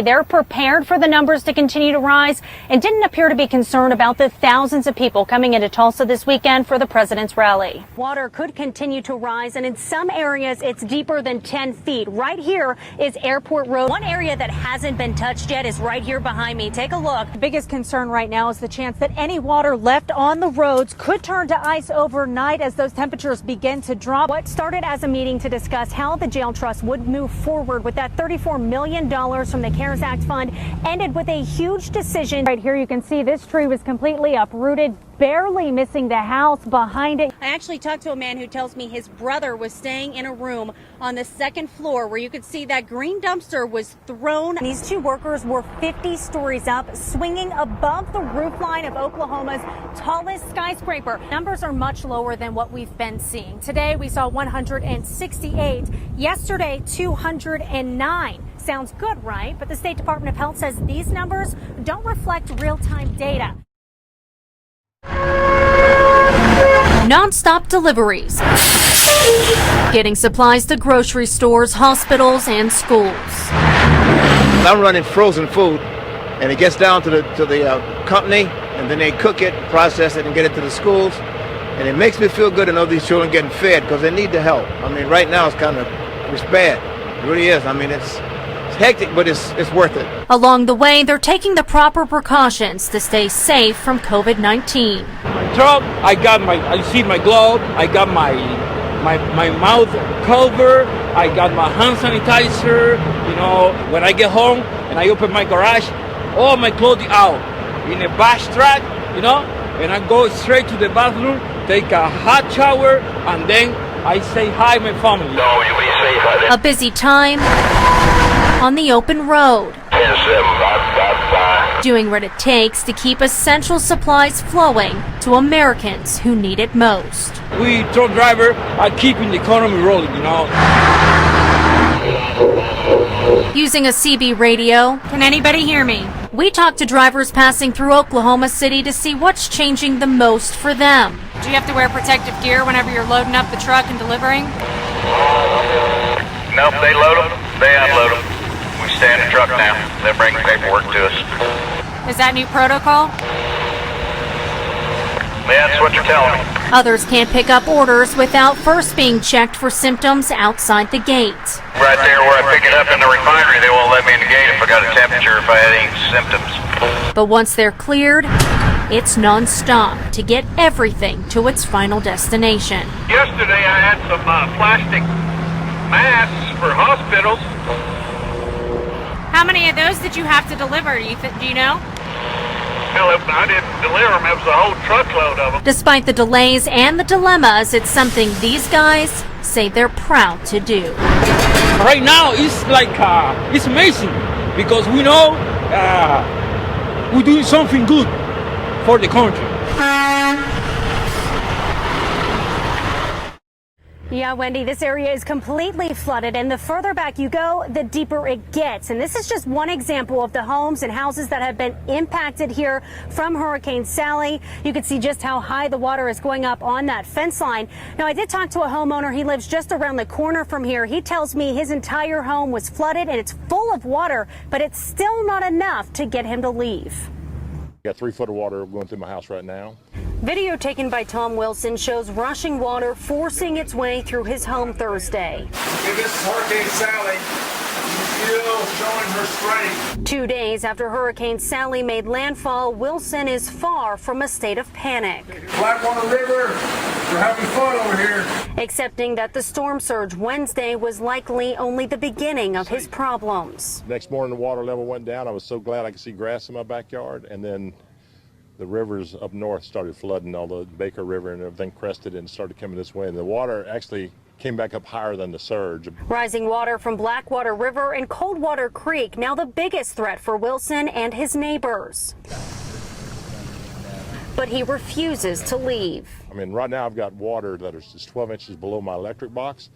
They're prepared for the numbers to continue to rise and didn't appear to be concerned about the thousands of people coming into Tulsa this weekend for the president's rally. Water could continue to rise, and in some areas it's deeper than 10 feet. Right here is Airport Road. One area that hasn't been touched yet is right here behind me. Take a look. The biggest concern right now is the chance that any water left on the roads could turn to ice overnight as those temperatures begin to drop. What started as a meeting to discuss how the jail trust would move forward with that $34 million from the CARES Act fund ended with a huge decision. Right here you can see this tree was completely uprooted, barely missing the house behind it. I actually talked to a man who tells me his brother was staying in a room on the second floor where you could see that green dumpster was thrown. These two workers were 50 stories up, swinging above the roofline of Oklahoma's tallest skyscraper. Numbers are much lower than what we've been seeing. Today we saw 168. Yesterday 209. Sounds good, right? But the State Department of Health says these numbers don't reflect real-time data. Non-stop deliveries. Getting supplies to grocery stores, hospitals, and schools. I'm running frozen food, and it gets down to the company, and then they cook it, process it, and get it to the schools. And it makes me feel good to know these children getting fed because they need the help. I mean, right now it's bad. It really is. I mean, it's hectic, but it's worth it. Along the way, they're taking the proper precautions to stay safe from COVID-19. My truck, I see my glove, I got my mouth cover, I got my hand sanitizer. You know, when I get home and I open my garage, all my clothes out in a bath truck, you know, and I go straight to the bathroom, take a hot shower, and then I say hi my family. No, you'll be safe. A busy time on the open road, 10-7, doing what it takes to keep essential supplies flowing to Americans who need it most. We truck driver are keeping the economy rolling, you know. Using a CB radio, can anybody hear me? We talk to drivers passing through Oklahoma City to see what's changing the most for them. Do you have to wear protective gear whenever you're loading up the truck and delivering? Nope, they load them, they unload them. We stay in the truck now. They bring paperwork to us. Is that new protocol? Yeah, that's what you're telling me. Others can't pick up orders without first being checked for symptoms outside the gate. Right there where I pick it up in the refinery, they won't let me in the gate if I got a temperature, if I had any symptoms. But once they're cleared, it's non-stop to get everything to its final destination. Yesterday I had some plastic masks for hospitals. How many of those did you have to deliver? Do you know? Hell, I didn't deliver them. It was a whole truckload of them. Despite the delays and the dilemmas, it's something these guys say they're proud to do. Right now, it's like, it's amazing because we know we're doing something good for the country. Yeah, Wendy, this area is completely flooded, and the further back you go, the deeper it gets. And this is just one example of the homes and houses that have been impacted here from Hurricane Sally. You can see just how high the water is going up on that fence line. Now, I did talk to a homeowner. He lives just around the corner from here. He tells me his entire home was flooded and it's full of water, but it's still not enough to get him to leave. Got 3 foot of water going through my house right now. Video taken by Tom Wilson shows rushing water forcing its way through his home Thursday. This is Hurricane Sally, still showing her strength. 2 days after Hurricane Sally made landfall, Wilson is far from a state of panic. Blackwater River, we're having fun over here. Accepting that the storm surge Wednesday was likely only the beginning of his problems. Next morning, the water level went down. I was so glad I could see grass in my backyard. And then the rivers up north started flooding. All the Baker River and everything crested and started coming this way. And the water actually came back up higher than the surge. Rising water from Blackwater River and Coldwater Creek, now the biggest threat for Wilson and his neighbors. But he refuses to leave. I mean, right now I've got water that is just 12 inches below my electric box.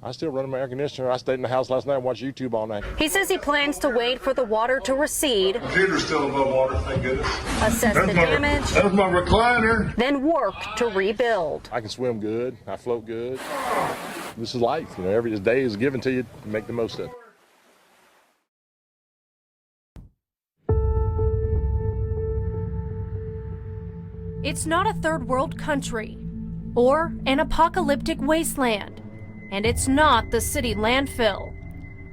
I still run my air conditioner. I stayed in the house last night and watched YouTube all night. He says he plans to wait for the water to recede. The computer's still above water, thank goodness. Assess the damage. That was my recliner. Then work to rebuild. I can swim good. I float good. This is life. You know, every day is given to you. Make the most of it. It's not a third world country or an apocalyptic wasteland, and it's not the city landfill.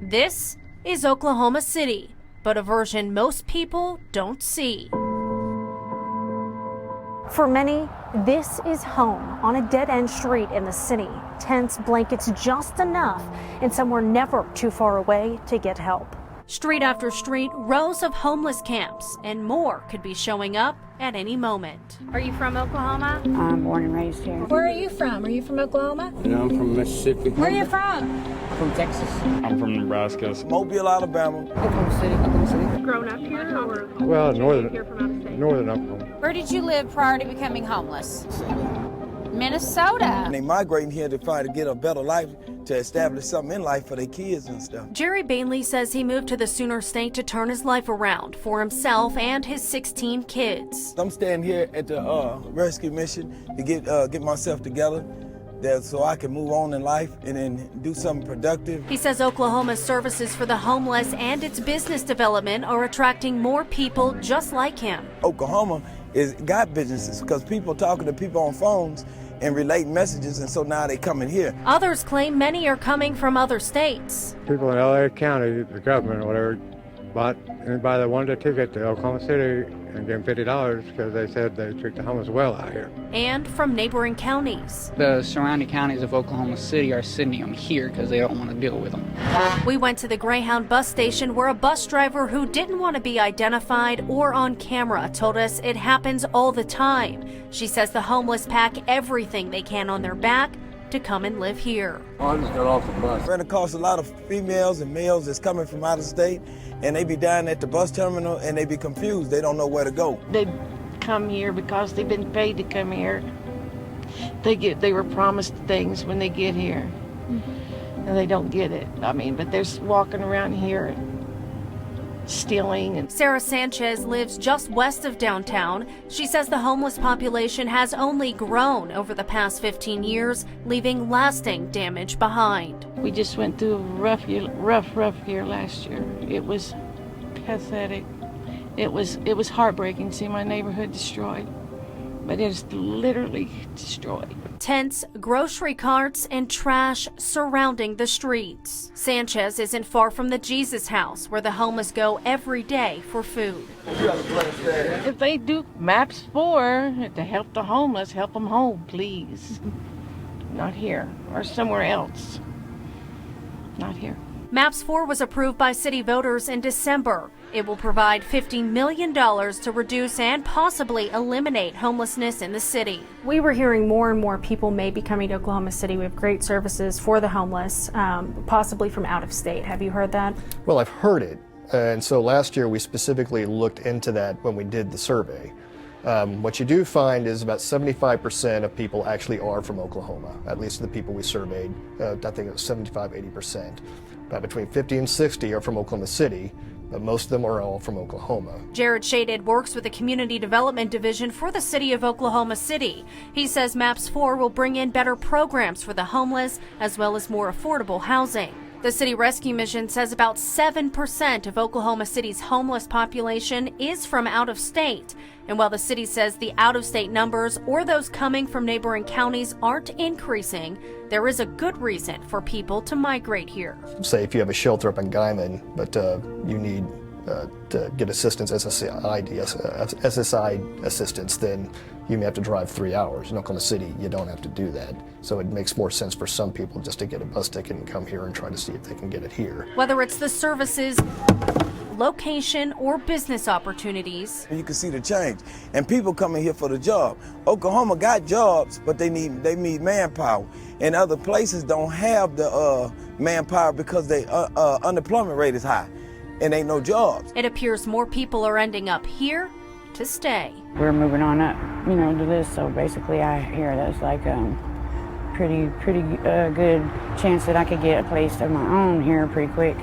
This is Oklahoma City, but a version most people don't see. For many, this is home on a dead-end street in the city. Tents, blankets, just enough, and somewhere never too far away to get help. Street after street, rows of homeless camps, and more could be showing up at any moment. Are you from Oklahoma? I'm born and raised here. Where are you from? Are you from Oklahoma? No, I'm from Mississippi. Where are you from? From Texas. I'm from Nebraska. Mobile, Alabama. Oklahoma City. Grown up here or Well, here from out of state? northern Oklahoma. Where did you live prior to becoming homeless? Minnesota. And they migrating here to try to get a better life, to establish something in life for their kids and stuff. Jerry Bainley says he moved to the Sooner State to turn his life around for himself and his 16 kids. I'm staying here at the rescue mission to get myself together so I can move on in life and then do something productive. He says Oklahoma's services for the homeless and its business development are attracting more people just like him. Oklahoma got businesses because people talking to people on phones and relate messages, and so now they coming here. Others claim many are coming from other states. People in LA County, the government or whatever, bought anybody that wanted a ticket to Oklahoma City and gave them $50 because they said they treat the homeless well out here. And from neighboring counties. The surrounding counties of Oklahoma City are sending them here because they don't want to deal with them. We went to the Greyhound bus station where a bus driver who didn't want to be identified or on camera told us it happens all the time. She says the homeless pack everything they can on their back to come and live here. I just got off the bus. Rent across a lot of females and males that's coming from out of state, and they be down at the bus terminal and they be confused. They don't know where to go. They come here because they've been paid to come here. They were promised things when they get here, and they don't get it. I mean, but they're walking around here stealing. And Sarah Sanchez lives just west of downtown. She says the homeless population has only grown over the past 15 years, leaving lasting damage behind. we just went through a rough year last year. It was pathetic. It was heartbreaking to see my neighborhood destroyed, but it is literally destroyed. Tents, grocery carts, and trash surrounding the streets. Sanchez isn't far from the Jesus House, where the homeless go every day for food. If they do MAPS 4 to help the homeless, help them home, please. Not here, or somewhere else. Not here. MAPS 4 was approved by city voters in December. It will provide $50 million to reduce and possibly eliminate homelessness in the city. We were hearing more and more people may be coming to Oklahoma City. We have great services for the homeless, possibly from out of state. Have you heard that? Well, I've heard it. And so last year we specifically looked into that when we did the survey. What you do find is about 75% of people actually are from Oklahoma, at least the people we surveyed. I think it was 75–80%. About between 50 and 60 are from Oklahoma City, but most of them are all from Oklahoma. Jared Shaded works with the Community Development Division for the city of Oklahoma City. He says MAPS 4 will bring in better programs for the homeless as well as more affordable housing. The City Rescue Mission says about 7% of Oklahoma City's homeless population is from out of state. And while the city says the out-of-state numbers or those coming from neighboring counties aren't increasing, there is a good reason for people to migrate here. Say if you have a shelter up in Guyman, but you need to get assistance, SSI assistance, then you may have to drive 3 hours. In Oklahoma City, you don't have to do that. So it makes more sense for some people just to get a bus ticket and come here and try to see if they can get it here. Whether it's the services, location, or business opportunities. You can see the change. And people coming here for the job. Oklahoma got jobs, but they need manpower. And other places don't have the manpower because the unemployment rate is high and ain't no jobs. It appears more people are ending up here to stay. We're moving on up, to this, so basically I hear that's like pretty good chance that I could get a place of my own here pretty quick.